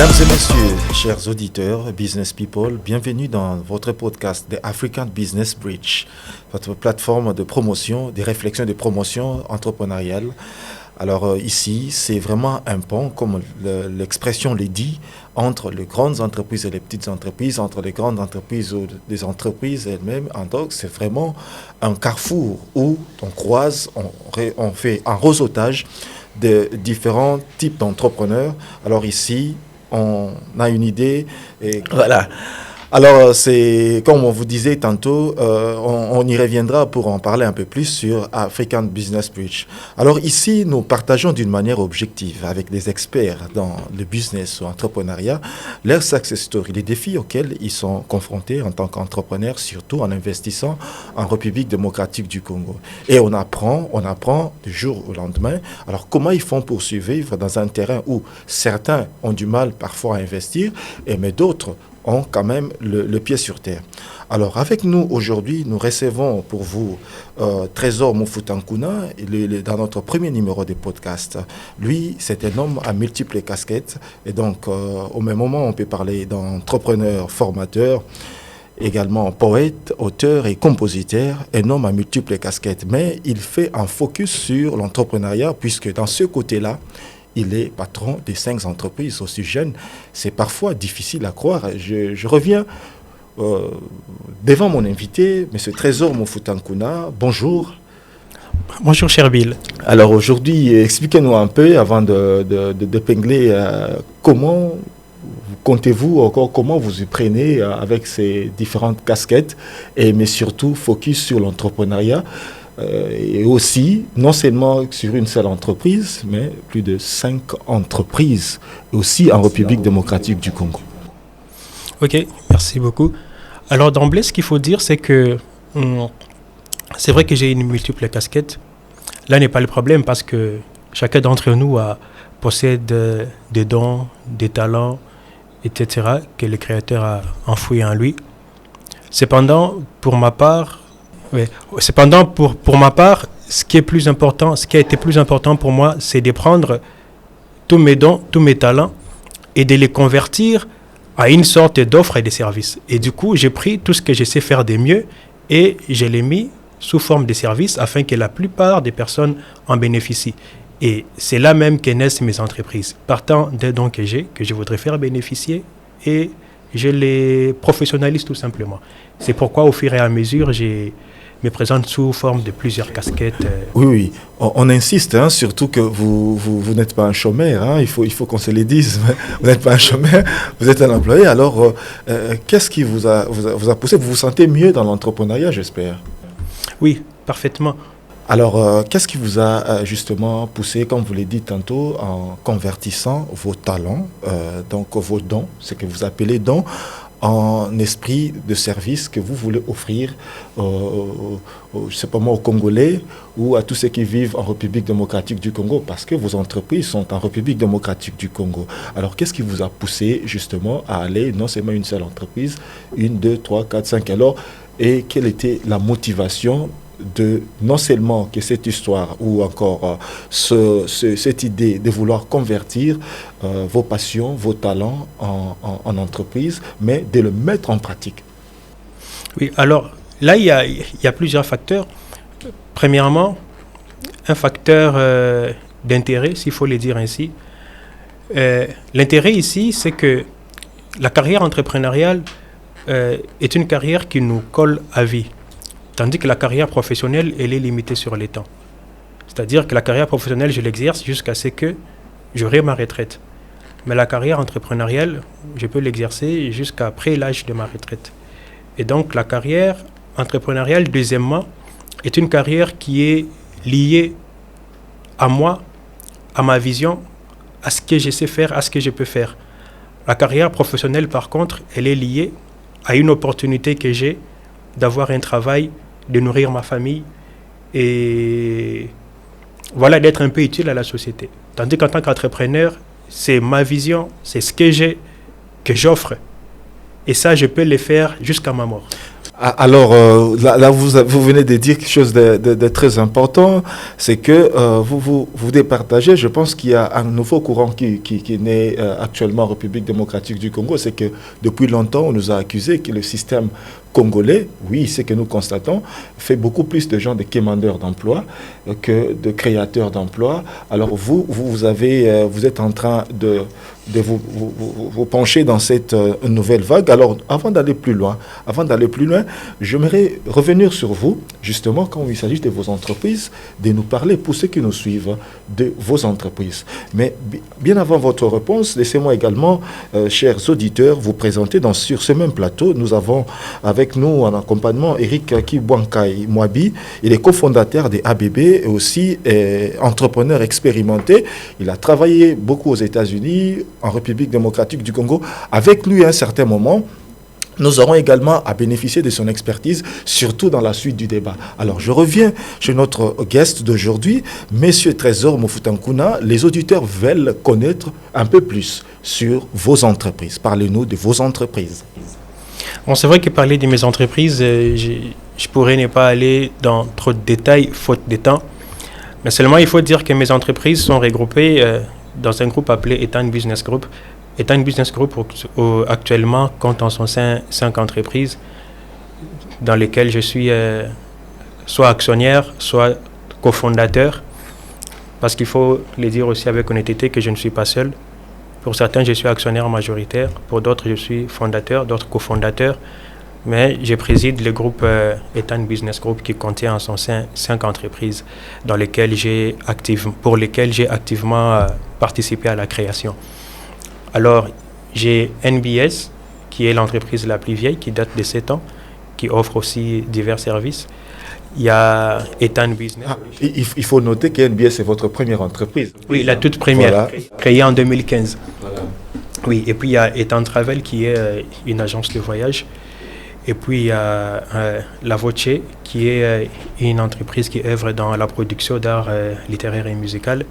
Mesdames et messieurs, chers auditeurs, business people, bienvenue dans votre podcast The African Business Bridge, votre plateforme de promotion, des réflexions de promotion entrepreneuriale. Alors ici, c'est vraiment un pont, comme l'expression le dit, entre les grandes entreprises et les petites entreprises, entre les grandes entreprises ou les entreprises elles-mêmes. Donc, c'est vraiment un carrefour où on croise, on fait un réseautage de différents types d'entrepreneurs. Alors ici, on a une idée et voilà. Alors, c'est comme on vous disait tantôt, on y reviendra pour en parler un peu plus sur African Business Bridge. Alors ici, nous partageons d'une manière objective avec des experts dans le business ou l'entrepreneuriat leurs success stories, les défis auxquels ils sont confrontés en tant qu'entrepreneurs, surtout en investissant en République démocratique du Congo. Et on apprend du jour au lendemain. Alors, comment ils font pour survivre dans un terrain où certains ont du mal parfois à investir, mais d'autres ont quand même le pied sur terre. Alors, avec nous aujourd'hui, nous recevons pour vous Trésor Mufutankuna dans notre premier numéro de podcast. Lui, c'est un homme à multiples casquettes. Et donc, au même moment, on peut parler d'entrepreneur, formateur, également poète, auteur et compositeur, un homme à multiples casquettes. Mais il fait un focus sur l'entrepreneuriat, puisque dans ce côté-là, il est patron des 5 entreprises aussi jeunes. C'est parfois difficile à croire. Je reviens devant mon invité, M. Trésor Mufutankuna. Bonjour. Bonjour, cher Bill. Alors aujourd'hui, expliquez-nous un peu, avant d'épingler, comment comptez-vous encore, comment vous y prenez avec ces différentes casquettes, mais surtout focus sur l'entrepreneuriat. Et aussi, non seulement sur une seule entreprise, mais plus de 5 entreprises, aussi en République démocratique du Congo. Ok, merci beaucoup. Alors d'emblée, ce qu'il faut dire, c'est que c'est vrai que j'ai une multiple casquette. Là n'est pas le problème parce que chacun d'entre nous possède des dons, des talents, etc., que le Créateur a enfouis en lui. Cependant, pour ma part, ce qui a été plus important pour moi, c'est de prendre tous mes dons, tous mes talents et de les convertir à une sorte d'offre et de service. Et du coup, j'ai pris tout ce que je sais faire de mieux et je l'ai mis sous forme de service afin que la plupart des personnes en bénéficient. Et c'est là même que naissent mes entreprises, partant des dons que je voudrais faire bénéficier, et je les professionnalise tout simplement. C'est pourquoi au fur et à mesure, me présente sous forme de plusieurs casquettes. Oui, on insiste, surtout que vous n'êtes pas un chômeur, il faut qu'on se le dise. Vous n'êtes pas un chômeur, vous êtes un employé. Alors, qu'est-ce qui vous a poussé? Vous vous sentez mieux dans l'entrepreneuriat, j'espère? Oui, parfaitement. Alors, qu'est-ce qui vous a justement poussé, comme vous l'avez dit tantôt, en convertissant vos talents, donc vos dons, ce que vous appelez dons, en esprit de service que vous voulez offrir, je sais pas moi, aux Congolais ou à tous ceux qui vivent en République démocratique du Congo, parce que vos entreprises sont en République démocratique du Congo. Alors, qu'est-ce qui vous a poussé justement à aller, non seulement une seule entreprise, 1, 2, 3, 4, 5, alors, et quelle était la motivation de non seulement que cette histoire ou encore cette idée de vouloir convertir vos passions, vos talents en entreprise, mais de le mettre en pratique? Oui, alors là, il y a plusieurs facteurs. Premièrement, un facteur d'intérêt, s'il faut le dire ainsi. L'intérêt ici, c'est que la carrière entrepreneuriale est une carrière qui nous colle à vie. Tandis que la carrière professionnelle, elle est limitée sur les temps. C'est-à-dire que la carrière professionnelle, je l'exerce jusqu'à ce que j'aurai ma retraite. Mais la carrière entrepreneuriale, je peux l'exercer jusqu'après l'âge de ma retraite. Et donc, la carrière entrepreneuriale, deuxièmement, est une carrière qui est liée à moi, à ma vision, à ce que je sais faire, à ce que je peux faire. La carrière professionnelle, par contre, elle est liée à une opportunité que j'ai d'avoir un travail, de nourrir ma famille et voilà, d'être un peu utile à la société. Tandis qu'en tant qu'entrepreneur, c'est ma vision, c'est ce que j'ai, que j'offre. Et ça, je peux le faire jusqu'à ma mort. Alors, là vous venez de dire quelque chose de très important, c'est que vous départagez, je pense qu'il y a un nouveau courant qui est né actuellement en République démocratique du Congo, c'est que depuis longtemps, on nous a accusé que le système congolais, oui, c'est que nous constatons, fait beaucoup plus de gens de quémandeurs d'emploi que de créateurs d'emplois. Alors vous êtes en train de vous pencher dans cette nouvelle vague. Alors, avant d'aller plus loin, j'aimerais revenir sur vous, justement, quand il s'agit de vos entreprises, de nous parler, pour ceux qui nous suivent, de vos entreprises. Mais bien avant votre réponse, laissez-moi également, chers auditeurs, vous présenter sur ce même plateau. Nous avons avec nous en accompagnement Eric Kibwankai Mwabi. Il est cofondateur de ABB et aussi entrepreneur expérimenté. Il a travaillé beaucoup aux États-Unis, en République démocratique du Congo. Avec lui, à un certain moment, nous aurons également à bénéficier de son expertise, surtout dans la suite du débat. Alors, je reviens chez notre guest d'aujourd'hui, Monsieur Trésor Mofutankuna. Les auditeurs veulent connaître un peu plus sur vos entreprises. Parlez-nous de vos entreprises. Bon, c'est vrai que parler de mes entreprises, je pourrais ne pas aller dans trop de détails, faute de temps. Mais seulement, il faut dire que mes entreprises sont regroupées dans un groupe appelé Etan Business Group. Etan Business Group, actuellement, compte en son sein 5 entreprises dans lesquelles je suis soit actionnaire, soit cofondateur. Parce qu'il faut le dire aussi avec honnêteté que je ne suis pas seul. Pour certains, je suis actionnaire majoritaire. Pour d'autres, je suis fondateur, d'autres cofondateurs. Mais je préside le groupe Etan Business Group qui contient en son sein 5 entreprises pour lesquelles j'ai activement participé à la création. Alors, j'ai NBS, qui est l'entreprise la plus vieille, qui date de 7 ans, qui offre aussi divers services. Il y a Etan Business. Il faut noter que NBS est votre première entreprise. Oui, la toute première, créée en 2015. Voilà. Oui, et puis il y a Etan Travel, qui est une agence de voyage. Et puis il y a La Voce, qui est une entreprise qui œuvre dans la production d'art littéraire et musical.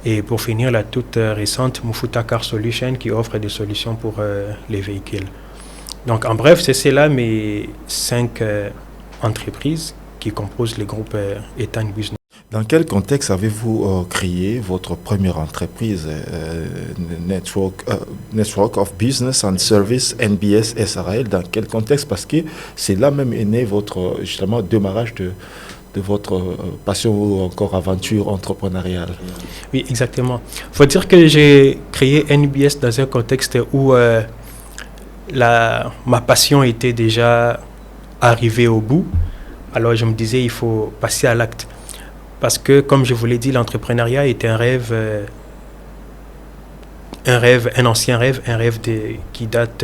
Et pour finir, la toute récente, Mufuta Car Solution, qui offre des solutions pour les véhicules. Donc en bref, c'est là mes 5 entreprises qui composent le groupe Etan Business. Dans quel contexte avez-vous créé votre première entreprise, Network of Business and Service, NBS SRL? Dans quel contexte? Parce que c'est là même est né votre justement démarrage de votre passion ou encore aventure entrepreneuriale. Oui, exactement. Il faut dire que j'ai créé NBS dans un contexte où ma passion était déjà arrivée au bout. Alors je me disais, il faut passer à l'acte. Parce que, comme je vous l'ai dit, l'entrepreneuriat était un ancien rêve qui date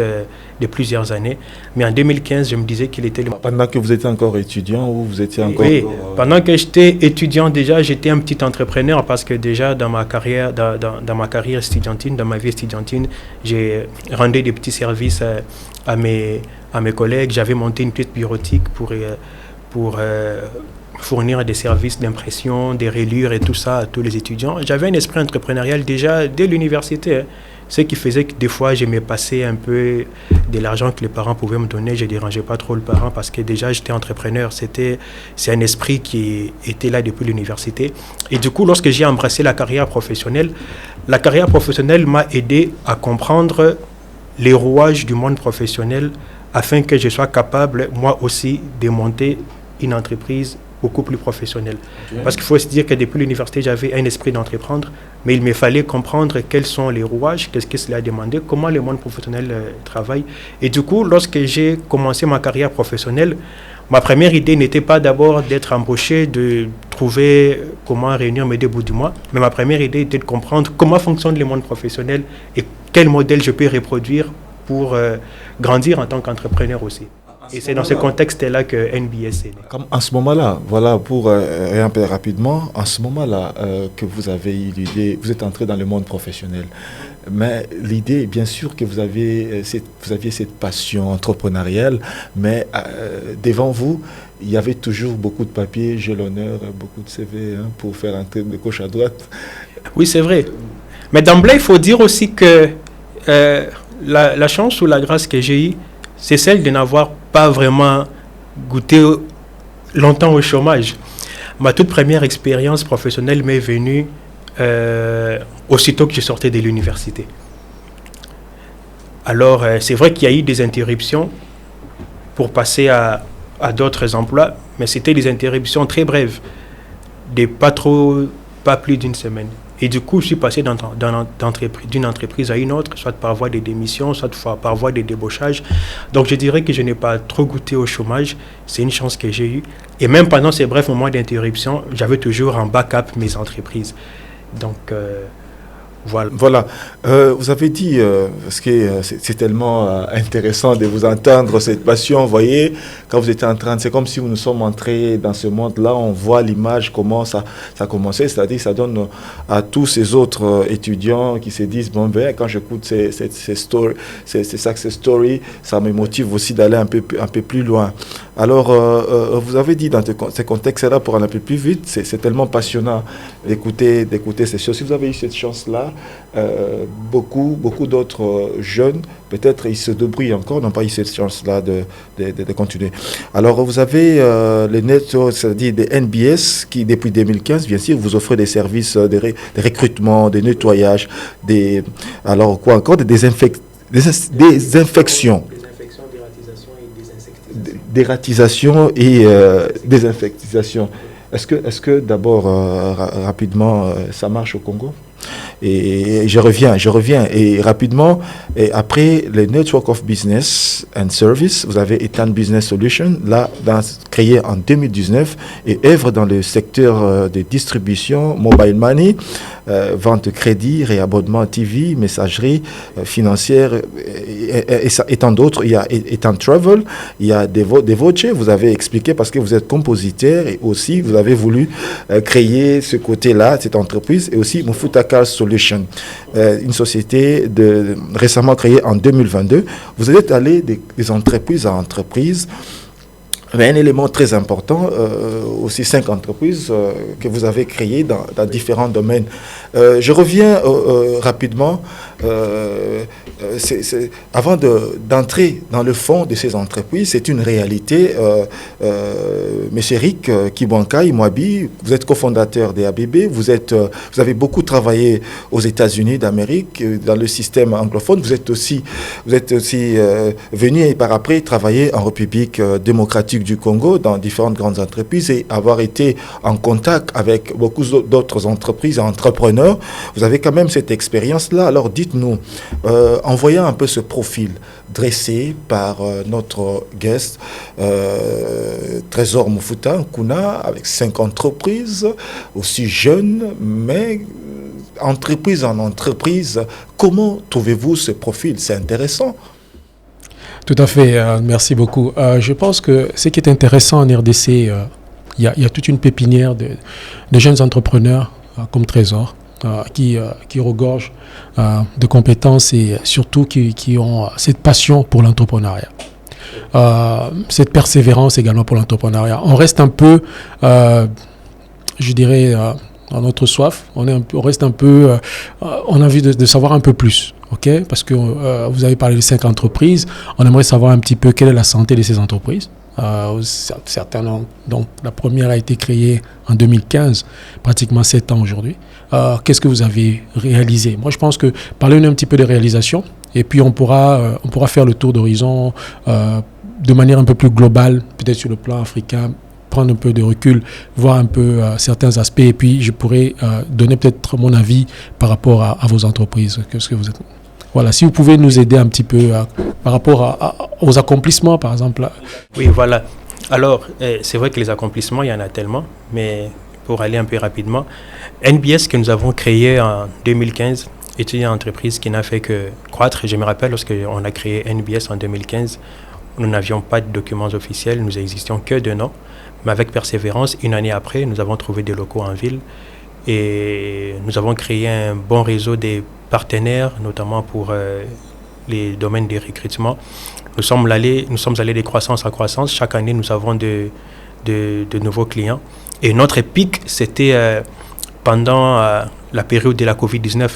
de plusieurs années. Mais en 2015, je me disais qu'il était... Pendant que vous étiez encore étudiant ou vous étiez encore... Oui, pendant que j'étais étudiant déjà, j'étais un petit entrepreneur parce que déjà dans ma carrière estudiantine, dans ma vie estudiantine, j'ai rendu des petits services à mes collègues. J'avais monté une petite bureautique pour fournir des services d'impression, des reliures et tout ça à tous les étudiants. J'avais un esprit entrepreneurial déjà dès l'université, ce qui faisait que des fois, j'aimais passer un peu de l'argent que les parents pouvaient me donner. Je ne dérangeais pas trop le parent parce que déjà, j'étais entrepreneur. C'est un esprit qui était là depuis l'université. Et du coup, lorsque j'ai embrassé la carrière professionnelle m'a aidé à comprendre les rouages du monde professionnel afin que je sois capable, moi aussi, de monter une entreprise beaucoup plus professionnelle. Okay. Parce qu'il faut se dire que depuis l'université, j'avais un esprit d'entreprendre, mais il me fallait comprendre quels sont les rouages, qu'est-ce que cela a demandé, comment le monde professionnel travaille. Et du coup, lorsque j'ai commencé ma carrière professionnelle, ma première idée n'était pas d'abord d'être embauché, de trouver comment réunir mes 2 bouts du mois, mais ma première idée était de comprendre comment fonctionne le monde professionnel et quel modèle je peux reproduire pour grandir en tant qu'entrepreneur aussi. Et c'est dans ce contexte-là que NBS est né. Comme en ce moment-là, voilà, pour un peu rapidement, en ce moment-là que vous avez eu l'idée, vous êtes entré dans le monde professionnel. Mais l'idée, bien sûr que vous aviez cette passion entrepreneuriale, mais devant vous, il y avait toujours beaucoup de papiers, jalonneurs, beaucoup de CV pour faire entrer de gauche à droite. Oui, c'est vrai. Mais d'emblée, il faut dire aussi que la chance ou la grâce que j'ai eue, c'est celle de n'avoir pas vraiment goûté longtemps au chômage. Ma toute première expérience professionnelle m'est venue aussitôt que je sortais de l'université. Alors, c'est vrai qu'il y a eu des interruptions pour passer à d'autres emplois, mais c'était des interruptions très brèves, pas plus d'une semaine. Et du coup, je suis passé d'une entreprise à une autre, soit par voie de démission, soit par voie de débauchage. Donc, je dirais que je n'ai pas trop goûté au chômage. C'est une chance que j'ai eue. Et même pendant ces brefs moments d'interruption, j'avais toujours en backup mes entreprises. Donc, voilà. Vous avez dit, parce que c'est tellement intéressant de vous entendre, cette passion, vous voyez, quand vous étiez en train, c'est comme si nous sommes entrés dans ce monde-là, on voit l'image, comment ça a commencé, c'est-à-dire ça donne à tous ces autres étudiants qui se disent, bon, ben, quand j'écoute ces success stories, ça me motive aussi d'aller un peu plus loin. Alors, vous avez dit dans ces contextes-là, pour aller un peu plus vite, c'est tellement passionnant d'écouter ces choses. Si vous avez eu cette chance-là, beaucoup d'autres jeunes, peut-être ils se débrouillent encore, n'ont pas eu cette chance-là de continuer. Alors, vous avez les networks, c'est-à-dire des NBS, qui depuis 2015, bien sûr, vous offrent des services de recrutement, de nettoyage, alors quoi encore, des désinfections. Dératisation et désinfectisation. Est-ce que d'abord, rapidement, ça marche au Congo? Et je reviens. Et rapidement, et après les Network of Business and Service, vous avez Etan Business Solutions, là, créé en 2019 et œuvre dans le secteur de distribution, mobile money, vente de crédit, réabonnement TV, messagerie financière et tant d'autres. Il y a Etan Travel, il y a des vouchers, vous avez expliqué parce que vous êtes compositeur et aussi vous avez voulu créer ce côté-là, cette entreprise, et aussi Mufutaka Solution, une société récemment créée en 2022. Vous êtes allé des entreprises à entreprises. Mais un élément très important, aussi 5 entreprises que vous avez créées dans différents domaines. Je reviens rapidement. Avant d'entrer dans le fond de ces entreprises, c'est une réalité. Monsieur Eric Kibwankai Mwabi, vous êtes cofondateur des ABB, vous avez beaucoup travaillé aux États-Unis d'Amérique, dans le système anglophone. Vous êtes aussi venu et par après travailler en République démocratique du Congo dans différentes grandes entreprises et avoir été en contact avec beaucoup d'autres entreprises et entrepreneurs. Vous avez quand même cette expérience-là. Alors dites-nous, en voyant un peu ce profil dressé par notre guest, Trésor Mufuta Nkuna, avec 5 entreprises, aussi jeunes, mais entreprise en entreprise, comment trouvez-vous ce profil? C'est intéressant. Tout à fait, merci beaucoup. Je pense que ce qui est intéressant en RDC, il y a toute une pépinière de jeunes entrepreneurs comme Trésor qui regorgent de compétences et surtout qui ont cette passion pour l'entrepreneuriat. Cette persévérance également pour l'entrepreneuriat. On reste un peu, je dirais, dans notre soif, on reste un peu, on a envie de savoir un peu plus. Okay? Parce que vous avez parlé de 5 entreprises, on aimerait savoir un petit peu quelle est la santé de ces entreprises. Certains, donc la première a été créée en 2015, pratiquement 7 ans aujourd'hui. Qu'est-ce que vous avez réalisé? Moi, je pense que parlez-nous un petit peu de réalisation et puis on pourra faire le tour d'horizon de manière un peu plus globale, peut-être sur le plan africain, prendre un peu de recul, voir un peu certains aspects et puis je pourrais donner peut-être mon avis par rapport à vos entreprises. Qu'est-ce que vous êtes? Voilà, si vous pouvez nous aider un petit peu par rapport aux accomplissements, par exemple. Oui, voilà. Alors, c'est vrai que les accomplissements, il y en a tellement, mais pour aller un peu rapidement, NBS que nous avons créé en 2015 est une entreprise qui n'a fait que croître. Je me rappelle, lorsqu'on a créé NBS en 2015, nous n'avions pas de documents officiels, nous n'existions que de noms. Mais avec persévérance, une année après, nous avons trouvé des locaux en ville et nous avons créé un bon réseau des partenaires, notamment pour les domaines des recrutements. Nous sommes allés de croissance en croissance. Chaque année, nous avons de nouveaux clients. Et notre pic, c'était pendant la période de la COVID-19.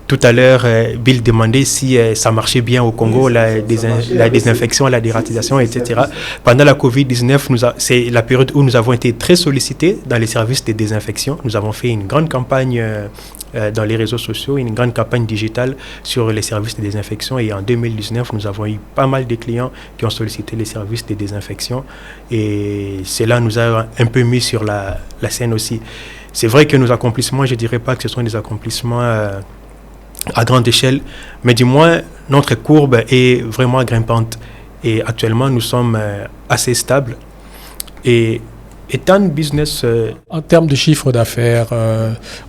Tout à l'heure, Bill demandait si ça marchait bien au Congo, la désinfection, la dératisation, etc. Pendant la COVID-19, c'est la période où nous avons été très sollicités dans les services de désinfection. Nous avons fait une grande campagne dans les réseaux sociaux, une grande campagne digitale sur les services de désinfection. Et en 2019, nous avons eu pas mal de clients qui ont sollicité les services de désinfection. Et cela nous a un peu mis sur la scène aussi. C'est vrai que nos accomplissements, je ne dirais pas que ce sont des accomplissements à grande échelle, mais du moins, notre courbe est vraiment grimpante. Et actuellement, nous sommes assez stables. Et étant business... En termes de chiffre d'affaires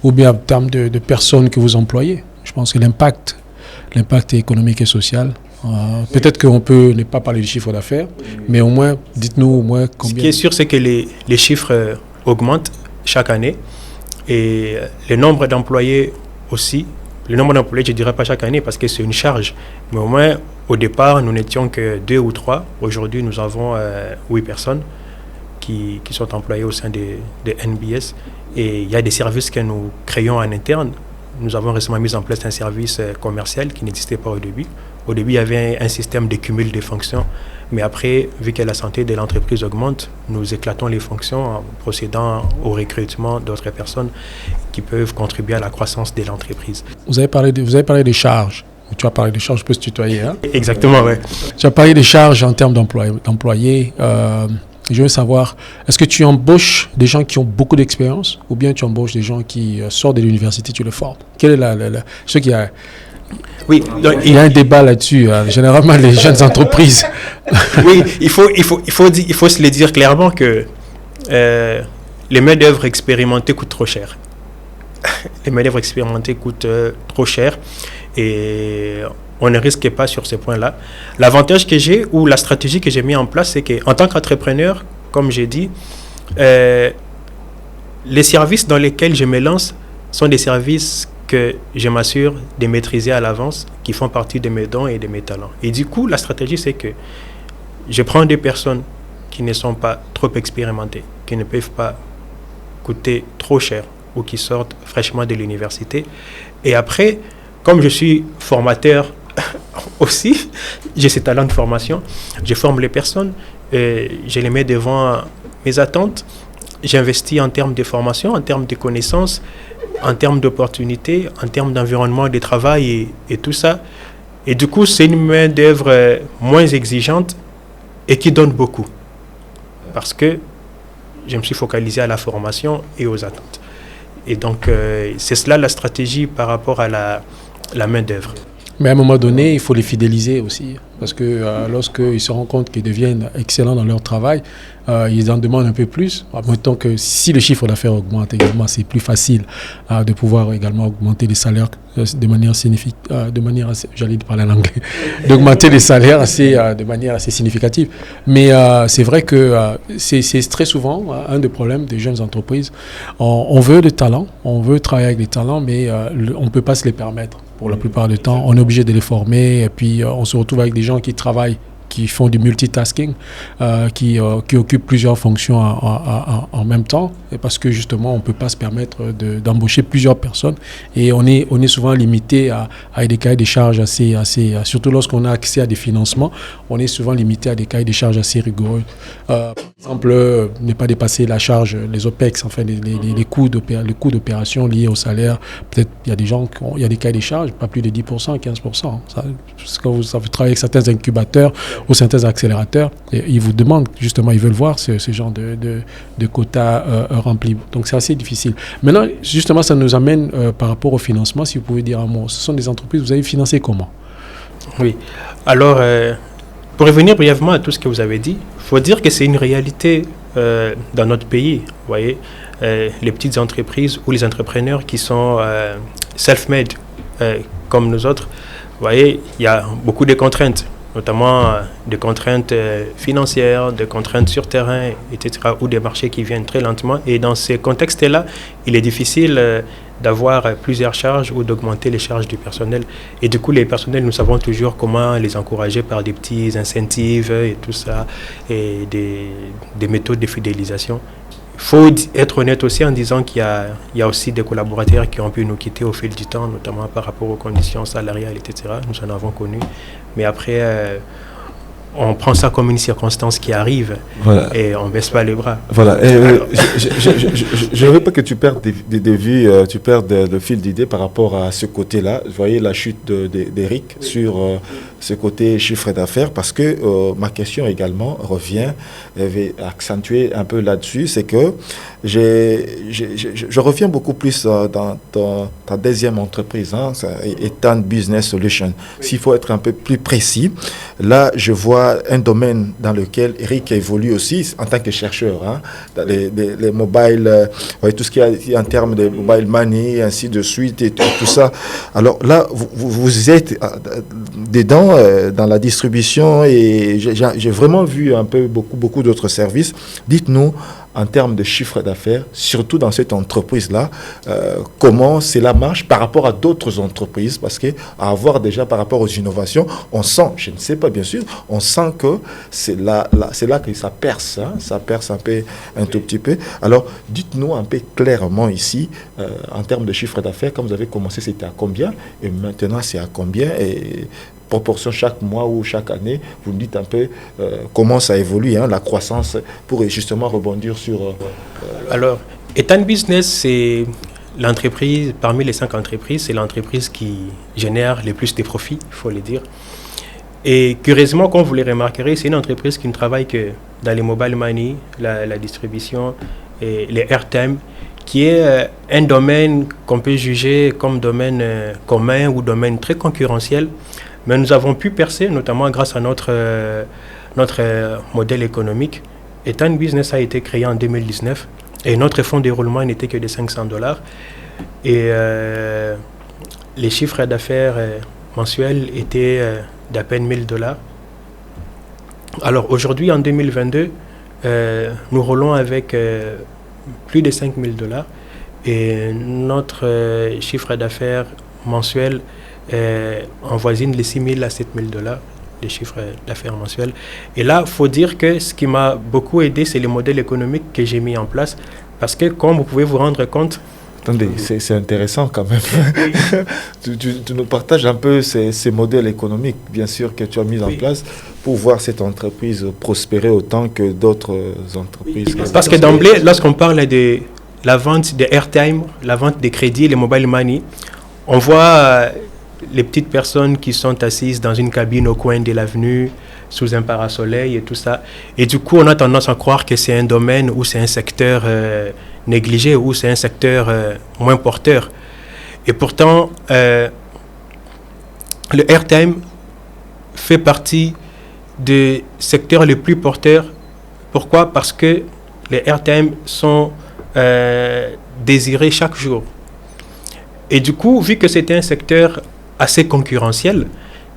ou bien en termes de personnes que vous employez, je pense que l'impact économique et social, peut-être qu'on peut ne pas parler de chiffre d'affaires, mais au moins, dites-nous au moins combien... Ce qui est sûr, c'est que les chiffres augmentent chaque année et le nombre d'employés aussi. Le nombre d'employés, je ne dirais pas chaque année parce que c'est une charge. Mais au moins, au départ, nous n'étions que 2 ou 3. Aujourd'hui, nous avons 8 personnes qui sont employées au sein de NBS. Et il y a des services que nous créons en interne. Nous avons récemment mis en place un service commercial qui n'existait pas au début. Au début, il y avait un système de cumul de fonctions. Mais après, vu que la santé de l'entreprise augmente, nous éclatons les fonctions en procédant au recrutement d'autres personnes qui peuvent contribuer à la croissance de l'entreprise. Vous avez parlé des charges. Tu as parlé des charges, je peux se tutoyer. Hein? Exactement, oui. Tu as parlé des charges en termes d'employés. Je veux savoir, est-ce que tu embauches des gens qui ont beaucoup d'expérience ou bien tu embauches des gens qui sortent de l'université, tu les formes? Quel est ce qui a... Oui, donc, il y a un débat là-dessus. Généralement, les jeunes entreprises. Oui, il faut se le dire clairement que les main-d'œuvre expérimentées coûtent trop cher. Les main-d'œuvre expérimentées coûtent trop cher et on ne risque pas sur ces points-là. L'avantage que j'ai ou la stratégie que j'ai mis en place, c'est qu'en tant qu'entrepreneur, comme j'ai dit, les services dans lesquels je me lance sont des services que je m'assure de maîtriser à l'avance, qui font partie de mes dons et de mes talents. Et du coup, la stratégie, c'est que je prends des personnes qui ne sont pas trop expérimentées, qui ne peuvent pas coûter trop cher ou qui sortent fraîchement de l'université. Et après, comme je suis formateur aussi, j'ai ces talents de formation, je forme les personnes, je les mets devant mes attentes, j'investis en termes de formation, en termes de connaissances, en termes d'opportunités, en termes d'environnement de travail et tout ça. Et du coup, c'est une main-d'œuvre moins exigeante et qui donne beaucoup. Parce que je me suis focalisé à la formation et aux attentes. Et donc, c'est cela la stratégie par rapport à la main-d'œuvre. Mais à un moment donné, il faut les fidéliser aussi. Parce que lorsqu'ils se rendent compte qu'ils deviennent excellents dans leur travail, ils en demandent un peu plus. Mettons que si le chiffre d'affaires augmente également, c'est plus facile de pouvoir également augmenter les salaires de manière significative. J'allais parler en anglais. D'augmenter les salaires de manière assez significative. Mais c'est vrai que c'est très souvent un des problèmes des jeunes entreprises. On veut des talents, on veut travailler avec des talents, mais on ne peut pas se les permettre. Pour la plupart du temps, on est obligé de les former et puis on se retrouve avec des gens qui travaillent, qui font du multitasking, qui occupent plusieurs fonctions en même temps, et parce que justement, on ne peut pas se permettre d'embaucher plusieurs personnes et on est souvent limité à des cahiers des charges surtout lorsqu'on a accès à des financements, on est souvent limité à des cahiers des charges assez rigoureux. Par exemple, ne pas dépasser la charge, les OPEX, enfin les coûts d'opération liés au salaire. Peut-être il y a des gens il y a des cahiers des charges, pas plus de 10%, 15%. Quand vous travaillez avec certains incubateurs ou certains accélérateurs, et ils vous demandent justement, ils veulent voir ce genre de quotas remplis. Donc c'est assez difficile. Maintenant, justement, ça nous amène par rapport au financement, si vous pouvez dire un mot. Ce sont des entreprises, vous avez financé comment? Oui. Alors, pour revenir brièvement à tout ce que vous avez dit, il faut dire que c'est une réalité dans notre pays. Vous voyez, les petites entreprises ou les entrepreneurs qui sont self-made comme nous autres, vous voyez, il y a beaucoup de contraintes, notamment des contraintes financières, des contraintes sur terrain, etc., ou des marchés qui viennent très lentement. Et dans ces contextes-là, il est difficile d'avoir plusieurs charges ou d'augmenter les charges du personnel. Et du coup, les personnels, nous savons toujours comment les encourager par des petits incentives et tout ça, et des méthodes de fidélisation. Il faut être honnête aussi en disant qu'il y a aussi des collaborateurs qui ont pu nous quitter au fil du temps, notamment par rapport aux conditions salariales, etc. Nous en avons connu. Mais après, on prend ça comme une circonstance qui arrive et on ne baisse pas les bras. Voilà. Je ne veux pas que tu perdes de vue, tu perdes le fil d'idée par rapport à ce côté-là. Vous voyez la chute d'Eric sur ce côté chiffre d'affaires, parce que ma question également revient, je vais accentuer un peu là-dessus, c'est que je reviens beaucoup plus dans ta deuxième entreprise, Etan Business Solutions. S'il faut être un peu plus précis, là, je vois un domaine dans lequel Eric évolue aussi en tant que chercheur, dans les mobile, tout ce qu'il y a en termes de mobile money, ainsi de suite, et tout ça. Alors là, vous êtes dedans, dans la distribution, et j'ai vraiment vu un peu beaucoup d'autres services. Dites-nous, en termes de chiffre d'affaires, surtout dans cette entreprise-là, comment cela marche par rapport à d'autres entreprises, parce qu'à avoir déjà par rapport aux innovations, on sent, je ne sais pas bien sûr, on sent que c'est là que ça perce, ça perce un tout petit peu. Alors, dites-nous un peu clairement ici, en termes de chiffre d'affaires, quand vous avez commencé, c'était à combien, et maintenant c'est à combien, et proportion chaque mois ou chaque année, vous me dites un peu comment ça évolue, la croissance, pour justement rebondir sur... Alors, Etan Business, c'est l'entreprise, parmi les 5 entreprises, c'est l'entreprise qui génère le plus de profits, il faut le dire. Et curieusement, comme vous le remarquerez, c'est une entreprise qui ne travaille que dans les mobile money, la distribution et les airtime, qui est un domaine qu'on peut juger comme domaine commun ou domaine très concurrentiel. Mais nous avons pu percer, notamment grâce à notre modèle économique. Etan Business a été créé en 2019 et notre fonds de roulement n'était que de $500. Et les chiffres d'affaires mensuels étaient d'à peine $1,000. Alors aujourd'hui, en 2022, nous roulons avec plus de $5,000 et notre chiffre d'affaires mensuel en voisine les $6,000 à $7,000, les chiffres d'affaires mensuels. Et là, il faut dire que ce qui m'a beaucoup aidé, c'est le modèle économique que j'ai mis en place. Parce que, comme vous pouvez vous rendre compte... Attendez, c'est intéressant quand même. tu nous partages un peu ces modèles économiques, bien sûr, que tu as mis en place pour voir cette entreprise prospérer autant que d'autres entreprises. Parce que d'emblée, lorsqu'on parle de la vente des airtime, la vente des crédits, les mobile money, on voit... les petites personnes qui sont assises dans une cabine au coin de l'avenue, sous un parasoleil et tout ça. Et du coup, on a tendance à croire que c'est un domaine ou c'est un secteur négligé ou c'est un secteur moins porteur. Et pourtant, le airtime fait partie des secteurs les plus porteurs. Pourquoi? Parce que les airtime sont désirés chaque jour. Et du coup, vu que c'était un secteur assez concurrentiel,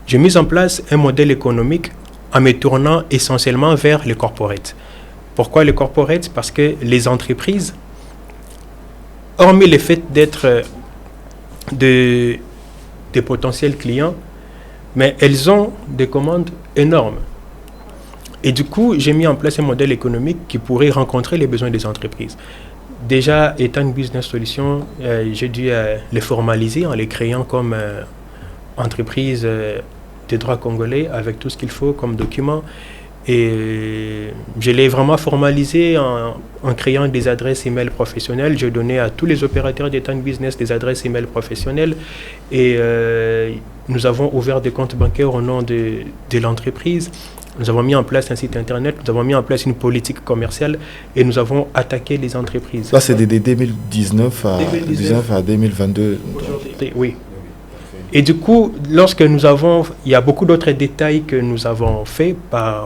j'ai mis en place un modèle économique en me tournant essentiellement vers les corporates. Pourquoi les corporates? Parce que les entreprises, hormis le fait d'être des potentiels clients, mais elles ont des commandes énormes. Et du coup, j'ai mis en place un modèle économique qui pourrait rencontrer les besoins des entreprises. Déjà, Etan Business Solutions, j'ai dû les formaliser en les créant comme entreprise de droit congolais avec tout ce qu'il faut comme document. Et je l'ai vraiment formalisé en créant des adresses email professionnelles. J'ai donné à tous les opérateurs d'Etan Business des adresses email professionnelles. Et nous avons ouvert des comptes bancaires au nom de l'entreprise. Nous avons mis en place un site internet, nous avons mis en place une politique commerciale et nous avons attaqué les entreprises. Ça, c'est de 2019 à 2022. Oui. Et du coup, il y a beaucoup d'autres détails que nous avons faits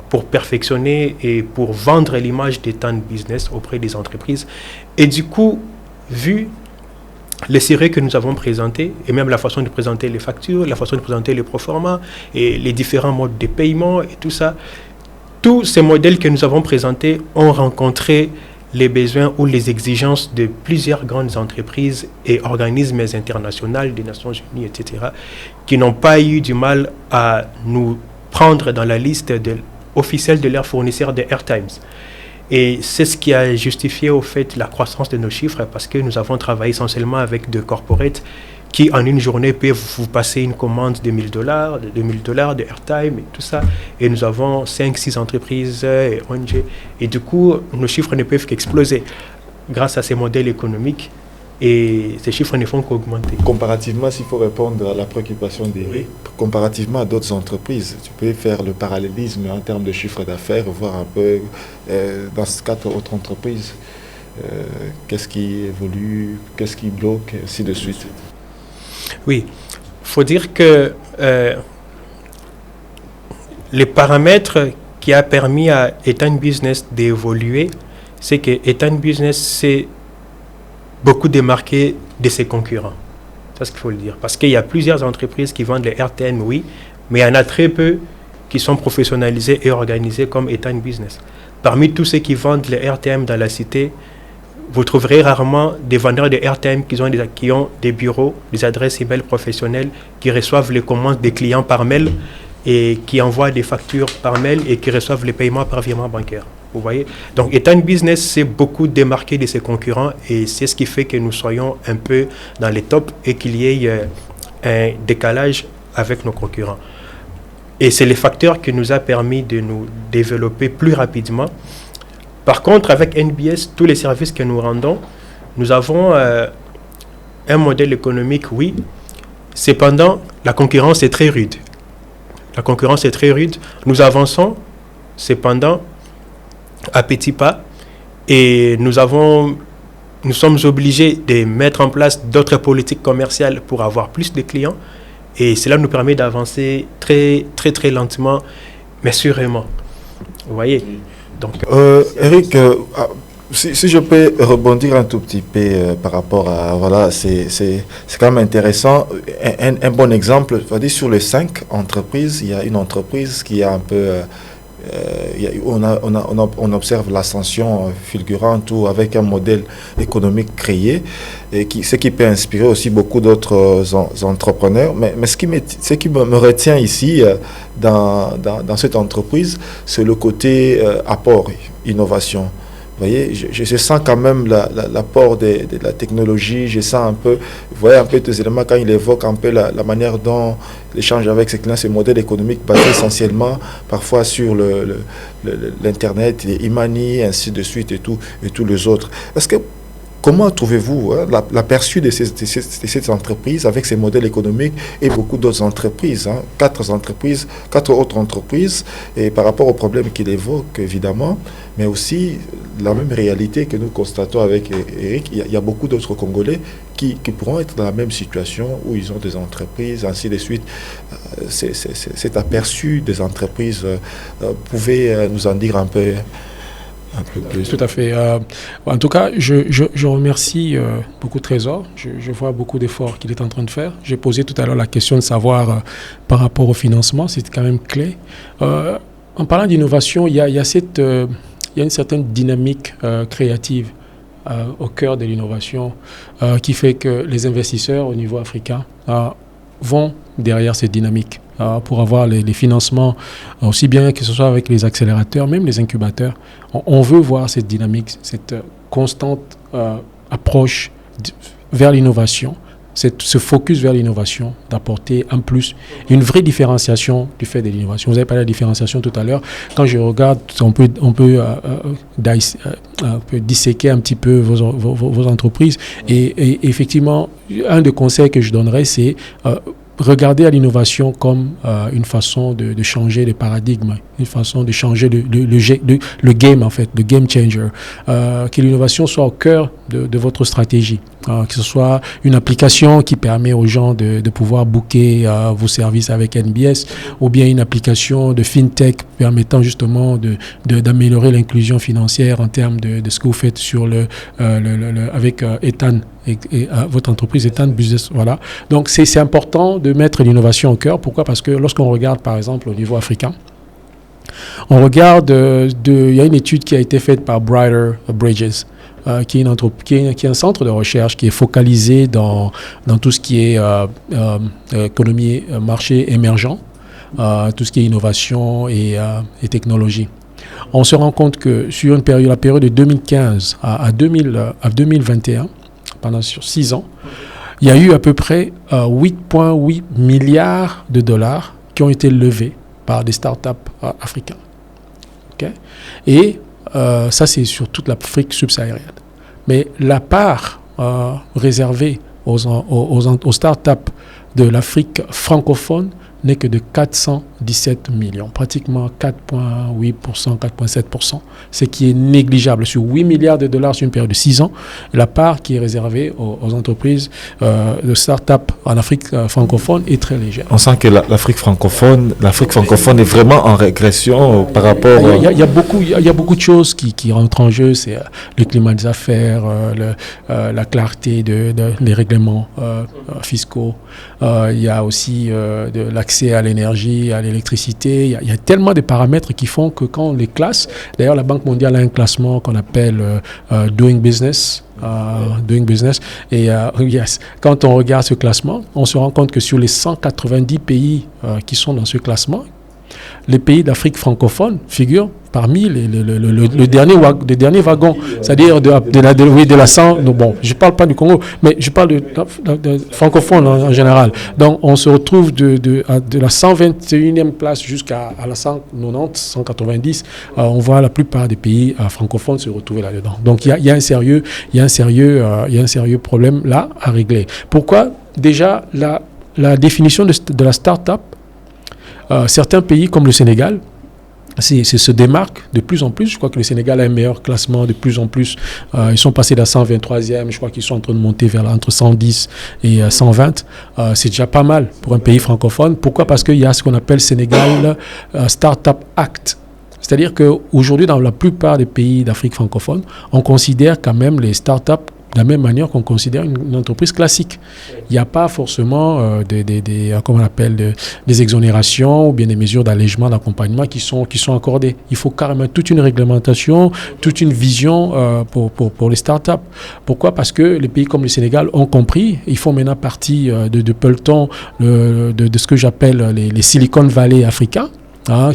pour perfectionner et pour vendre l'image d'Etan Business auprès des entreprises. Et du coup, vu les séries que nous avons présentées, et même la façon de présenter les factures, la façon de présenter les proformas, et les différents modes de paiement et tout ça, tous ces modèles que nous avons présentés ont rencontré les besoins ou les exigences de plusieurs grandes entreprises et organismes internationaux des Nations Unies, etc., qui n'ont pas eu du mal à nous prendre dans la liste officielle de leurs fournisseurs de airtimes. Et c'est ce qui a justifié au fait la croissance de nos chiffres, parce que nous avons travaillé essentiellement avec des corporates qui en une journée peuvent vous passer une commande de $1,000, de $2,000, de airtime et tout ça. Et nous avons 5-6 entreprises et ONG. Et du coup, nos chiffres ne peuvent qu'exploser grâce à ces modèles économiques. Et ces chiffres ne font qu'augmenter. Comparativement, s'il faut répondre à la préoccupation d'Éric, comparativement à d'autres entreprises, tu peux faire le parallélisme en termes de chiffre d'affaires, voir un peu dans ces 4 autres entreprises, qu'est-ce qui évolue, qu'est-ce qui bloque, et ainsi de suite. Oui, il faut dire que les paramètres qui a permis à Etan Business d'évoluer, c'est que Etan Business s'est beaucoup démarqué de ses concurrents. C'est ce qu'il faut le dire. Parce qu'il y a plusieurs entreprises qui vendent les RTM, oui, mais il y en a très peu qui sont professionnalisés et organisés comme Etan Business. Parmi tous ceux qui vendent les RTM dans la cité, vous trouverez rarement des vendeurs de RTM qui ont des bureaux, des adresses email professionnelles, qui reçoivent les commandes des clients par mail et qui envoient des factures par mail et qui reçoivent les paiements par virement bancaire. Vous voyez? Donc, Etan Business s'est beaucoup démarqué de ses concurrents et c'est ce qui fait que nous soyons un peu dans les tops et qu'il y ait un décalage avec nos concurrents. Et c'est le facteur qui nous a permis de nous développer plus rapidement. Par contre, avec NBS, tous les services que nous rendons, nous avons un modèle économique, oui. Cependant, la concurrence est très rude. La concurrence est très rude. Nous avançons, cependant, à petits pas. Et nous sommes obligés de mettre en place d'autres politiques commerciales pour avoir plus de clients. Et cela nous permet d'avancer très, très, très lentement, mais sûrement. Vous voyez? Donc, Éric, si je peux rebondir un tout petit peu par rapport à... Voilà, c'est quand même intéressant. Un bon exemple, sur les 5 entreprises, il y a une entreprise qui a un peu... on observe l'ascension fulgurante ou avec un modèle économique créé, et ce qui peut inspirer aussi beaucoup d'autres entrepreneurs. Mais ce qui me retient ici dans cette entreprise, c'est le côté apport, innovation. Vous voyez, je sens quand même l'apport de la technologie, je sens un peu, vous voyez un peu tous les éléments quand il évoque un peu la manière dont l'échange avec ses clients, ces modèles économiques basés essentiellement parfois sur l'Internet, les e-money, ainsi de suite et tous les autres. Est-ce que comment trouvez-vous l'aperçu de ces entreprises avec ces modèles économiques et beaucoup d'autres entreprises, 4 autres entreprises, et par rapport aux problèmes qu'il évoque, évidemment, mais aussi la même réalité que nous constatons avec Éric, il y a beaucoup d'autres Congolais qui pourront être dans la même situation où ils ont des entreprises, ainsi de suite. Cet aperçu des entreprises, pouvez nous en dire un peu plus. Tout à fait. En tout cas, je remercie beaucoup Trésor. Je vois beaucoup d'efforts qu'il est en train de faire. J'ai posé tout à l'heure la question de savoir par rapport au financement, c'est quand même clé. En parlant d'innovation, il y a une certaine dynamique créative au cœur de l'innovation qui fait que les investisseurs au niveau africain vont derrière cette dynamique. Pour avoir les financements, aussi bien que ce soit avec les accélérateurs, même les incubateurs. On veut voir cette dynamique, cette constante approche vers l'innovation, ce focus vers l'innovation, d'apporter en plus une vraie différenciation du fait de l'innovation. Vous avez parlé de la différenciation tout à l'heure. Quand je regarde, on peut disséquer un petit peu vos entreprises. Et effectivement, un des conseils que je donnerais, c'est... regardez à l'innovation comme une façon de changer les paradigmes, une façon de changer le game, en fait, le game changer. Que l'innovation soit au cœur de votre stratégie. Que ce soit une application qui permet aux gens de pouvoir booker vos services avec NBS, ou bien une application de fintech permettant justement d'améliorer l'inclusion financière en termes de ce que vous faites avec Etan. Et votre entreprise Etan Business, voilà. Donc c'est important de mettre l'innovation au cœur. Pourquoi? Parce que lorsqu'on regarde par exemple au niveau africain, on regarde, il y a une étude qui a été faite par Brighter Bridges, qui est un centre de recherche qui est focalisé dans tout ce qui est économie, marché émergent, tout ce qui est innovation et technologie. on se rend compte que sur la période de 2015 à 2021, sur 6 ans, il y a eu à peu près 8,8 milliards de dollars qui ont été levés par des startups africains. Okay? Et ça, c'est sur toute l'Afrique subsaharienne. Mais la part réservée aux startups de l'Afrique francophone n'est que de 417 millions, pratiquement 4,8%, 4,7%, ce qui est négligeable. Sur 8 milliards de dollars sur une période de 6 ans, la part qui est réservée aux entreprises de start-up en Afrique francophone est très légère. On sent que l'Afrique francophone est vraiment en régression par rapport... Il y a beaucoup de choses qui rentrent en jeu. C'est le climat des affaires, la clarté des règlements fiscaux. Il y a aussi de l'accès à l'énergie, à l'électricité. Il y a tellement de paramètres qui font que quand on les classe, d'ailleurs la Banque mondiale a un classement qu'on appelle Doing Business. Et quand on regarde ce classement, on se rend compte que sur les 190 pays qui sont dans ce classement, les pays d'Afrique francophone figurent parmi le dernier wagon, c'est-à-dire de la 100. Bon, je ne parle pas du Congo, mais je parle de francophone en général. Donc, on se retrouve de la 121e place jusqu'à la 190, 190. On voit la plupart des pays francophones se retrouver là-dedans. Donc, il y a un sérieux problème là à régler. Pourquoi? Déjà, la définition de la start-up, certains pays comme le Sénégal se démarquent de plus en plus. Je crois que le Sénégal a un meilleur classement de plus en plus. Ils sont passés de la 123e, je crois qu'ils sont en train de monter vers entre 110 et 120. C'est déjà pas mal pour un pays francophone. Pourquoi? Parce qu'il y a ce qu'on appelle Sénégal Startup Act. C'est-à-dire qu'aujourd'hui, dans la plupart des pays d'Afrique francophone, on considère quand même les startups de la même manière qu'on considère une entreprise classique. Il n'y a pas forcément des exonérations ou bien des mesures d'allègement, d'accompagnement qui sont accordées. Il faut carrément toute une réglementation, toute une vision pour les startups. Pourquoi? Parce que les pays comme le Sénégal ont compris, ils font maintenant partie de peloton de ce que j'appelle les Silicon Valley africains.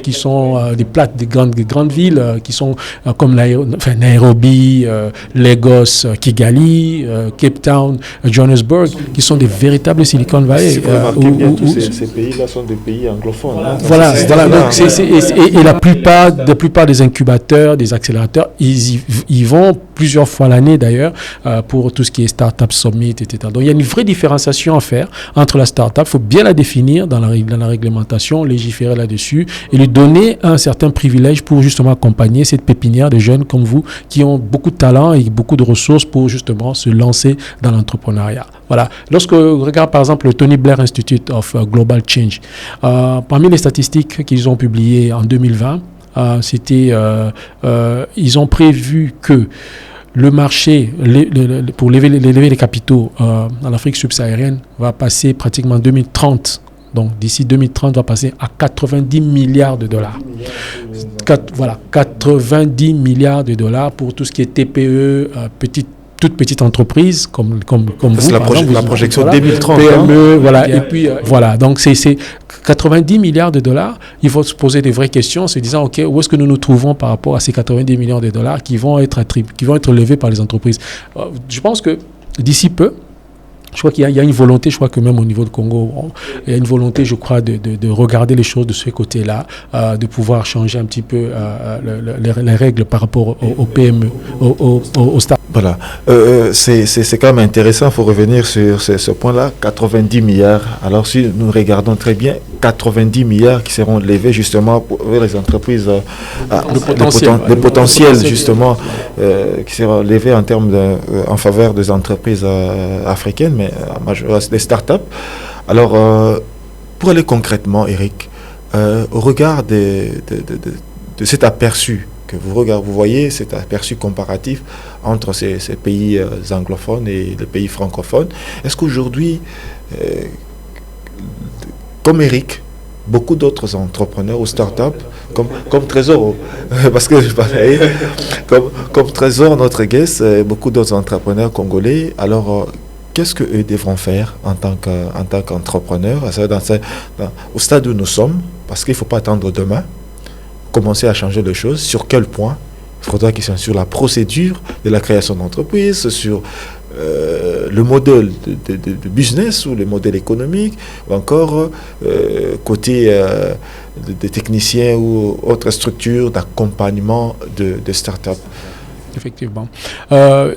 Qui sont des grandes villes qui sont comme Nairobi, Lagos, Kigali, Cape Town, Johannesburg, qui sont des véritables Silicon Valley. Ces pays-là sont des pays anglophones. Voilà. Donc et la plupart des incubateurs, des accélérateurs, ils vont plusieurs fois l'année d'ailleurs pour tout ce qui est Startup Summit, etc. Donc il y a une vraie différenciation à faire entre la startup. Il faut bien la définir dans la réglementation, légiférer là-dessus et lui donner un certain privilège pour justement accompagner cette pépinière de jeunes comme vous qui ont beaucoup de talent et beaucoup de ressources pour justement se lancer dans l'entrepreneuriat. Voilà. Lorsque on regarde par exemple le Tony Blair Institute of Global Change, parmi les statistiques qu'ils ont publiées en 2020, ils ont prévu que le marché pour lever les capitaux en Afrique subsaharienne va passer pratiquement en 2030. Donc d'ici 2030, va passer à 90 milliards de dollars. 90 milliards de dollars pour tout ce qui est TPE, toute petite entreprise comme vous. C'est la projection 2030. PME, voilà. Et puis, voilà. Donc, c'est 90 milliards de dollars. Il faut se poser des vraies questions, se disant, OK, où est-ce que nous nous trouvons par rapport à ces 90 milliards de dollars qui vont être levés par les entreprises? Je pense que d'ici peu, je crois qu'il y a une volonté, je crois que même au niveau du Congo, il y a une volonté, je crois, de regarder les choses de ce côté-là, de pouvoir changer un petit peu les règles par rapport aux PME, aux start-up. Voilà. C'est quand même intéressant, il faut revenir sur ce point-là. 90 milliards. Alors si nous regardons très bien, 90 milliards qui seront levés justement vers les entreprises, le potentiel justement qui seront levés en termes en faveur des entreprises africaines, mais des startups. Alors, pour aller concrètement, Eric, au regard de cet aperçu que vous voyez, cet aperçu comparatif entre ces pays anglophones et les pays francophones, est-ce qu'aujourd'hui, comme Eric, beaucoup d'autres entrepreneurs ou startups, comme Trésor, parce que je parlais, comme Trésor, notre guest, beaucoup d'autres entrepreneurs congolais, alors qu'est-ce qu'eux devront faire en tant qu'entrepreneurs au stade où nous sommes, parce qu'il ne faut pas attendre demain. commencer à changer les choses. Sur quel point? Il faudra qu'ils soient sur la procédure de la création d'entreprise, sur le modèle de business ou le modèle économique, ou encore côté des techniciens ou autres structures d'accompagnement de start-up. Effectivement. À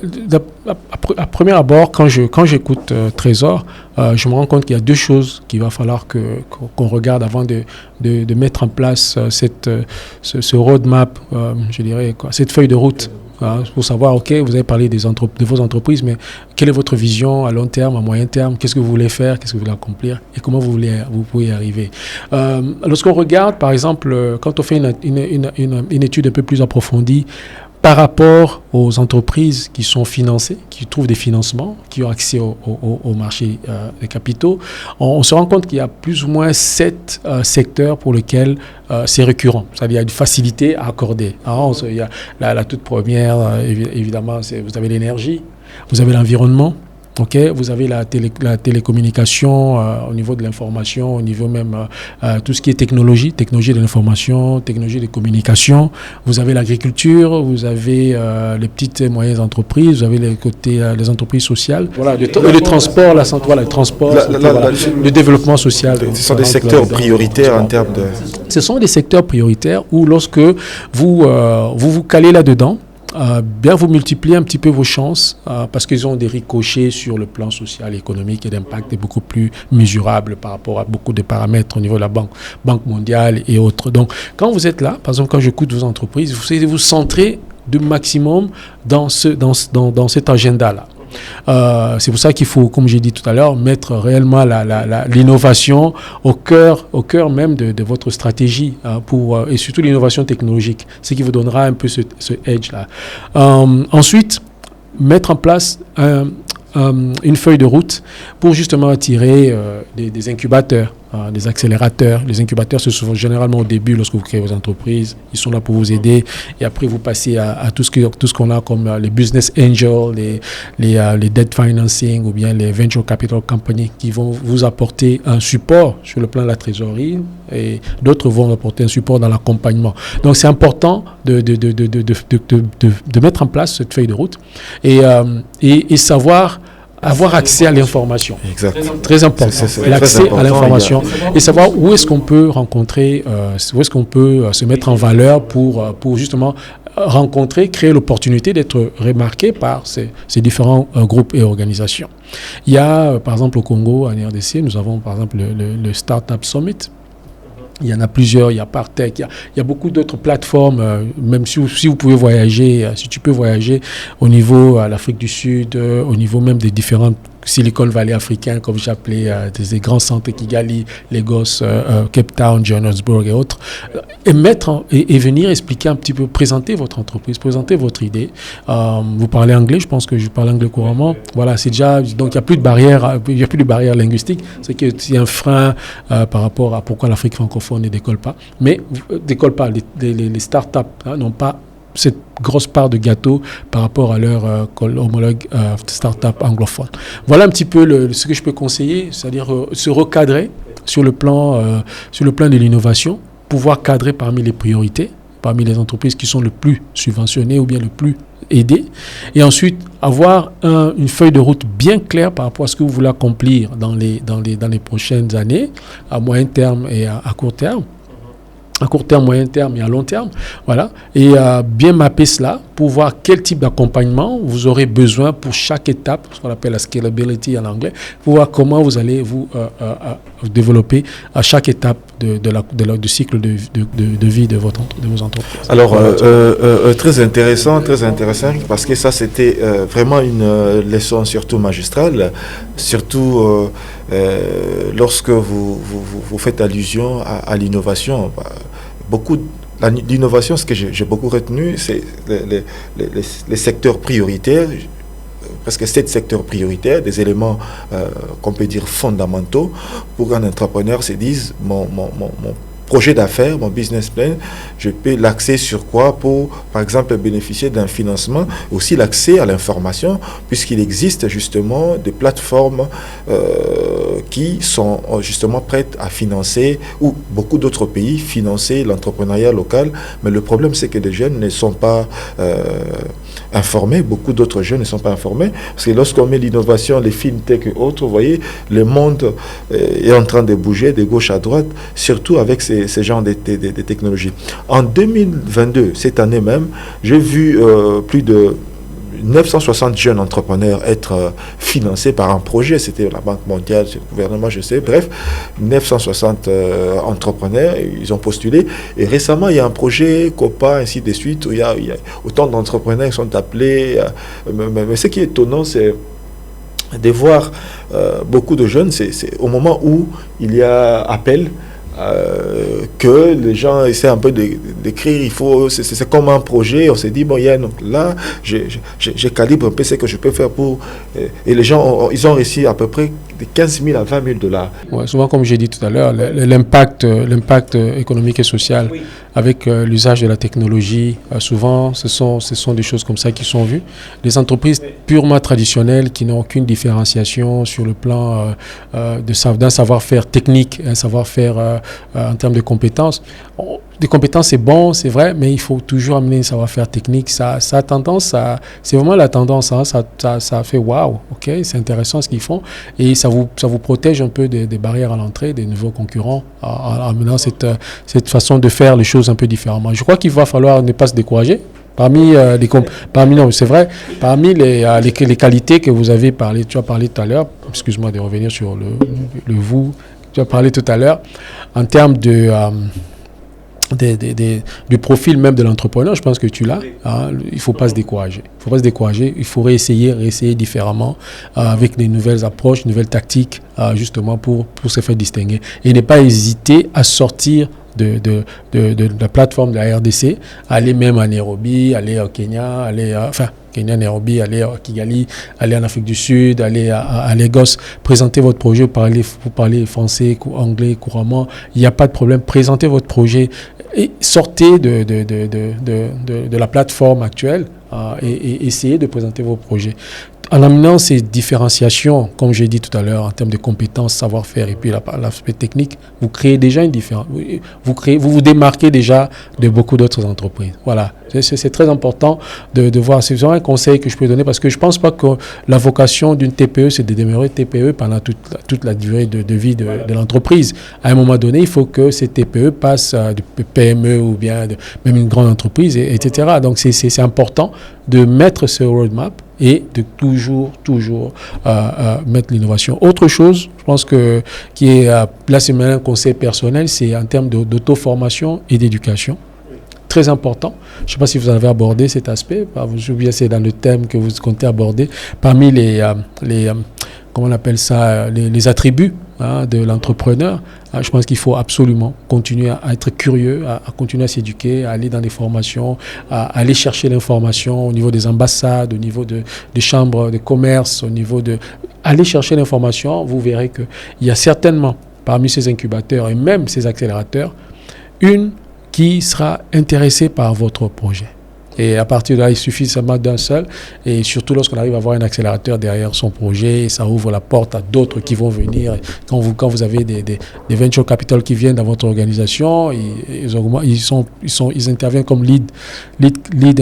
premier abord, quand j'écoute Trésor, je me rends compte qu'il y a deux choses qu'il va falloir qu'on regarde avant de mettre en place ce roadmap, je dirais, cette feuille de route. Pour savoir, OK, vous avez parlé de vos entreprises, mais quelle est votre vision à long terme, à moyen terme? Qu'est-ce que vous voulez faire? Qu'est-ce que vous voulez accomplir? Et comment vous pouvez y arriver? Lorsqu'on regarde, par exemple, quand on fait une étude un peu plus approfondie, par rapport aux entreprises qui sont financées, qui trouvent des financements, qui ont accès au marché des capitaux, on se rend compte qu'il y a plus ou moins 7 secteurs pour lesquels c'est récurrent. C'est-à-dire qu'il y a une facilité à accorder. Alors, il y a la toute première, évidemment, vous avez l'énergie, vous avez l'environnement, okay, vous avez la télécommunication au niveau de l'information, au niveau même tout ce qui est technologie de l'information, technologie de communication. Vous avez l'agriculture, vous avez les petites et moyennes entreprises, vous avez les entreprises sociales. Voilà, le transport, la santé, voilà, le transport, le développement social. Ce sont des secteurs prioritaires en termes de... Ce sont des secteurs prioritaires où lorsque vous calez là-dedans, bien vous multipliez un petit peu vos chances parce qu'ils ont des ricochets sur le plan social et économique et l'impact est beaucoup plus mesurable par rapport à beaucoup de paramètres au niveau de la Banque mondiale et autres. Donc, quand vous êtes là, par exemple, quand j'écoute vos entreprises, vous essayez de vous centrer du maximum dans cet agenda-là. C'est pour ça qu'il faut, comme j'ai dit tout à l'heure, mettre réellement l'innovation au cœur même de votre stratégie et surtout l'innovation technologique, ce qui vous donnera un peu ce edge-là. Ensuite, mettre en place une feuille de route pour justement attirer des incubateurs, des accélérateurs. Les incubateurs, ce sont généralement au début, lorsque vous créez vos entreprises, ils sont là pour vous aider. Et après, vous passez à tout ce qu'on a comme les business angels, les debt financing ou bien les venture capital companies qui vont vous apporter un support sur le plan de la trésorerie et d'autres vont apporter un support dans l'accompagnement. Donc, c'est important de mettre en place cette feuille de route et savoir avoir accès à l'information. Exact. Très important. L'accès à l'information et savoir où est-ce qu'on peut rencontrer, où est-ce qu'on peut se mettre en valeur pour justement rencontrer, créer l'opportunité d'être remarqué par ces différents groupes et organisations. Il y a, par exemple, au Congo, en RDC, nous avons par exemple le Startup Summit. Il y en a plusieurs, il y a Partech, il y a beaucoup d'autres plateformes, même si vous pouvez voyager, si tu peux voyager au niveau de l'Afrique du Sud, au niveau même des différentes Silicon Valley africains, comme j'appelais, des grands centres Kigali, Lagos, Cape Town, Johannesburg et autres, et venir expliquer un petit peu, présenter votre entreprise, présenter votre idée. Vous parlez anglais, je pense que je parle anglais couramment. Voilà, c'est déjà, donc il n'y a plus de barrière linguistique. C'est qu'il y a un frein par rapport à pourquoi l'Afrique francophone ne décolle pas. Mais les startups n'ont pas cette grosse part de gâteau par rapport à leur homologue start-up anglophone. Voilà un petit peu ce que je peux conseiller, c'est-à-dire se recadrer sur le plan de l'innovation, pouvoir cadrer parmi les priorités, parmi les entreprises qui sont le plus subventionnées ou bien le plus aidées, et ensuite avoir une feuille de route bien claire par rapport à ce que vous voulez accomplir dans les prochaines années, à moyen terme et à court terme. À court terme, moyen terme et à long terme, voilà, et bien mapper cela pour voir quel type d'accompagnement vous aurez besoin pour chaque étape, ce qu'on appelle la scalability en anglais, pour voir comment vous allez vous développer à chaque étape du cycle de vie de vos entreprises. Alors, très intéressant, parce que ça, c'était vraiment une leçon surtout magistrale, surtout lorsque vous faites allusion à l'innovation. L'innovation, ce que j'ai beaucoup retenu, c'est les secteurs prioritaires, presque 7 secteurs prioritaires, des éléments qu'on peut dire fondamentaux pour qu'un entrepreneur se dise projet d'affaires, mon business plan, je peux l'axer sur quoi pour, par exemple, bénéficier d'un financement, aussi l'accès à l'information, puisqu'il existe justement des plateformes qui sont justement prêtes à financer, ou beaucoup d'autres pays financer l'entrepreneuriat local, mais le problème c'est que les jeunes ne sont pas informés, beaucoup d'autres jeunes ne sont pas informés, parce que lorsqu'on met l'innovation, les fintech et autres, vous voyez, le monde est en train de bouger de gauche à droite, surtout avec ces genres de technologies. En 2022, cette année même, j'ai vu plus de 960 jeunes entrepreneurs être financés par un projet. C'était la Banque mondiale, c'est le gouvernement, je sais. Bref, 960 entrepreneurs, ils ont postulé. Et récemment, il y a un projet COPA, ainsi de suite, où il y a autant d'entrepreneurs qui sont appelés. Mais ce qui est étonnant, c'est de voir beaucoup de jeunes, c'est au moment où il y a appel, que les gens essaient un peu d'écrire, c'est comme un projet, on s'est dit, bon, donc là, je calibre un peu ce que je peux faire pour... et les gens, ils ont réussi à peu près de 15 000 à 20 000 $. Ouais, souvent, comme j'ai dit tout à l'heure, l'impact économique et social avec l'usage de la technologie, souvent, ce sont des choses comme ça qui sont vues. Les entreprises purement traditionnelles qui n'ont aucune différenciation sur le plan d'un savoir-faire technique, un savoir-faire en termes de compétences. Des compétences, c'est bon, c'est vrai, mais il faut toujours amener un savoir-faire technique. Ça a tendance, c'est vraiment la tendance. Hein, ça fait waouh, ok, c'est intéressant ce qu'ils font. Et ça vous protège un peu des barrières à l'entrée, des nouveaux concurrents, en amenant cette façon de faire les choses un peu différemment. Je crois qu'il va falloir ne pas se décourager. Parmi les qualités que vous avez parlé, tu as parlé tout à l'heure, excuse-moi de revenir sur le vous, tu as parlé tout à l'heure, en termes du profil même de l'entrepreneur, je pense que tu l'as. Hein, il ne faut pas se décourager. Il faut réessayer différemment avec des nouvelles approches, nouvelles tactiques, justement pour se faire distinguer. Et ne pas hésiter à sortir de la plateforme de la RDC, aller même à Nairobi, aller au Kenya, Kenya, Nairobi, aller à Kigali, aller en Afrique du Sud, aller à Lagos, présenter votre projet, vous parlez français, anglais couramment, il n'y a pas de problème, présentez votre projet et sortez de la plateforme actuelle et essayez de présenter vos projets. En amenant ces différenciations, comme j'ai dit tout à l'heure, en termes de compétences, savoir-faire et puis l'aspect technique, vous créez déjà une différence. Vous vous démarquez déjà de beaucoup d'autres entreprises. Voilà. C'est très important de voir. C'est vraiment un conseil que je peux donner parce que je ne pense pas que la vocation d'une TPE, c'est de demeurer TPE pendant toute la durée de vie de l'entreprise. À un moment donné, il faut que ces TPE passent de PME ou bien même une grande entreprise, etc. Donc, c'est important de mettre ce roadmap et de toujours mettre l'innovation. Autre chose, je pense qui est, là c'est un conseil personnel, c'est en termes d'auto-formation et d'éducation. Très important. Je ne sais pas si vous avez abordé cet aspect, je veux bien c'est dans le thème que vous comptez aborder. Parmi comment on appelle ça, les attributs de l'entrepreneur, je pense qu'il faut absolument continuer à être curieux, à continuer à s'éduquer, à aller dans des formations, à aller chercher l'information au niveau des ambassades, au niveau des chambres de commerce, au niveau aller chercher l'information. Vous verrez qu'il y a certainement parmi ces incubateurs et même ces accélérateurs, une qui sera intéressée par votre projet. Et à partir de là, il suffit seulement d'un seul. Et surtout lorsqu'on arrive à avoir un accélérateur derrière son projet, ça ouvre la porte à d'autres qui vont venir. Quand vous avez des venture capital qui viennent dans votre organisation, ils interviennent comme lead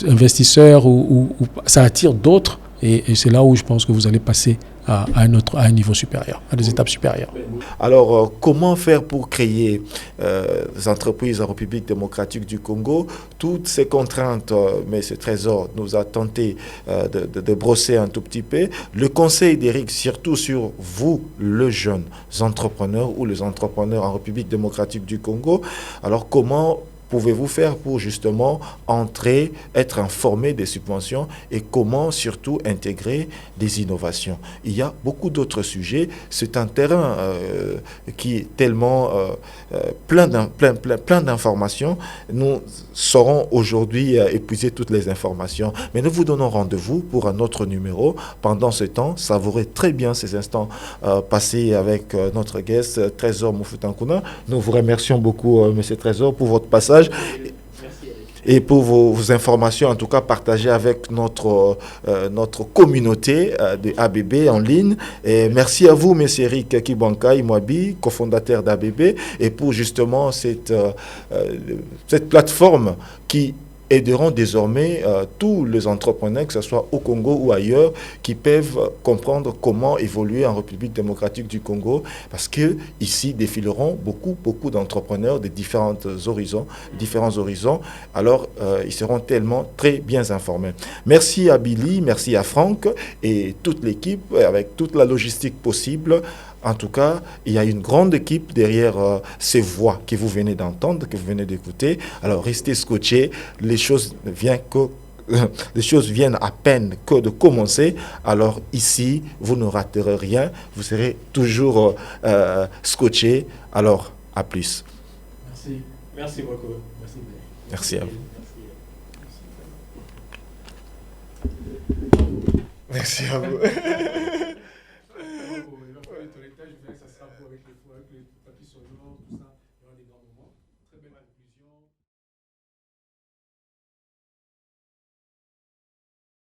investisseurs ou ça attire d'autres. Et c'est là où je pense que vous allez passer à un niveau supérieur, à des étapes supérieures. Alors, comment faire pour créer des entreprises en République démocratique du Congo? Toutes ces contraintes, mais ce trésor nous a tenté de brosser un tout petit peu. Le conseil d'Éric, surtout sur vous, les jeunes entrepreneurs ou les entrepreneurs en République démocratique du Congo. Alors, comment pouvez-vous faire pour justement entrer, être informé des subventions et comment surtout intégrer des innovations? Il y a beaucoup d'autres sujets. C'est un terrain qui est tellement plein d'informations. Nous saurons aujourd'hui épuiser toutes les informations, mais nous vous donnons rendez-vous pour un autre numéro. Pendant ce temps, savourez très bien ces instants passés avec notre guest Trésor Mofutankuna. Nous vous remercions beaucoup, Monsieur Trésor, pour votre passage. Et pour vos informations, en tout cas, partagées avec notre communauté de ABB en ligne. Et merci à vous, M. Eric Kibanka Imwabi, cofondateur d'ABB, et pour justement cette plateforme qui aideront désormais tous les entrepreneurs, que ce soit au Congo ou ailleurs, qui peuvent comprendre comment évoluer en République démocratique du Congo, parce que ici défileront beaucoup d'entrepreneurs de différents horizons. Alors, ils seront tellement très bien informés. Merci à Billy, merci à Franck et toute l'équipe, avec toute la logistique possible. En tout cas, il y a une grande équipe derrière ces voix que vous venez d'entendre, que vous venez d'écouter. Alors, restez scotchés. Les choses viennent à peine que de commencer. Alors, ici, vous ne raterez rien. Vous serez toujours scotchés. Alors, à plus. Merci. Merci beaucoup. Merci à vous. Merci à vous. Ça sera avec les tapis sonores, tout ça. Il y aura des grands moments. Très belle